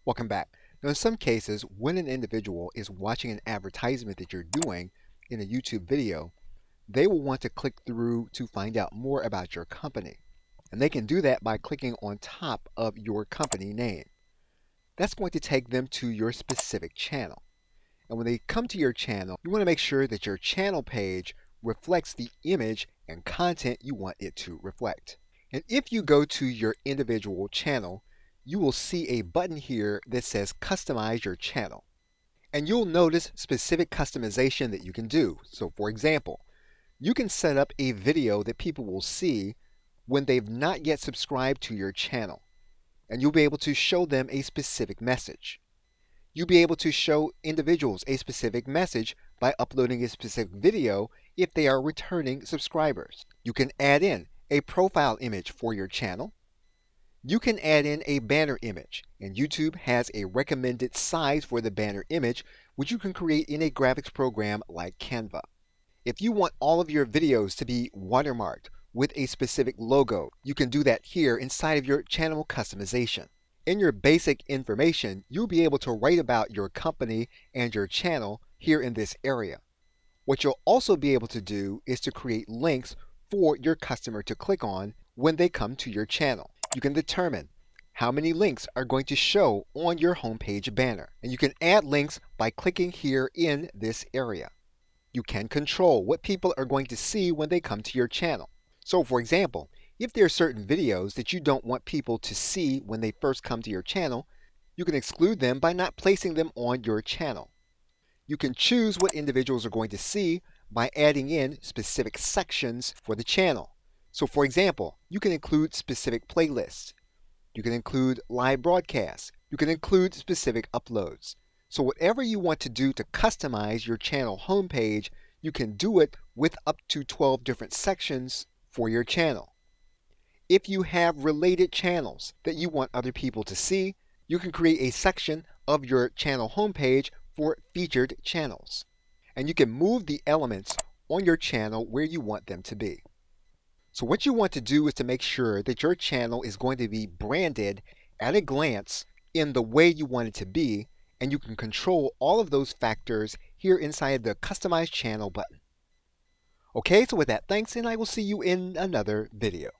Welcome back. Now, in some cases, when an individual is watching an advertisement that you're doing in a YouTube video, they will want to click through to find out more about your company. And they can do that by clicking on top of your company name. That's going to take them to your specific channel. And when they come to your channel, you want to make sure that your channel page reflects the image and content you want it to reflect. And if you go to your individual channel, you will see a button here that says Customize Your Channel. And you'll notice specific customization that you can do. So for example, you can set up a video that people will see when they've not yet subscribed to your channel. And you'll be able to show them a specific message. You'll be able to show individuals a specific message by uploading a specific video if they are returning subscribers. You can add in a profile image for your channel. You can add in a banner image, and YouTube has a recommended size for the banner image, which you can create in a graphics program like Canva. If you want all of your videos to be watermarked with a specific logo, you can do that here inside of your channel customization. In your basic information, you'll be able to write about your company and your channel here in this area. What you'll also be able to do is to create links for your customer to click on when they come to your channel. You can determine how many links are going to show on your homepage banner. And you can add links by clicking here in this area. You can control what people are going to see when they come to your channel. So for example, if there are certain videos that you don't want people to see when they first come to your channel, you can exclude them by not placing them on your channel. You can choose what individuals are going to see by adding in specific sections for the channel. So for example, you can include specific playlists. You can include live broadcasts. You can include specific uploads. So whatever you want to do to customize your channel homepage, you can do it with up to 12 different sections for your channel. If you have related channels that you want other people to see, you can create a section of your channel homepage for featured channels. And you can move the elements on your channel where you want them to be. So what you want to do is to make sure that your channel is going to be branded at a glance in the way you want it to be, and you can control all of those factors here inside the Customize Channel button. Okay, so with that, thanks, and I will see you in another video.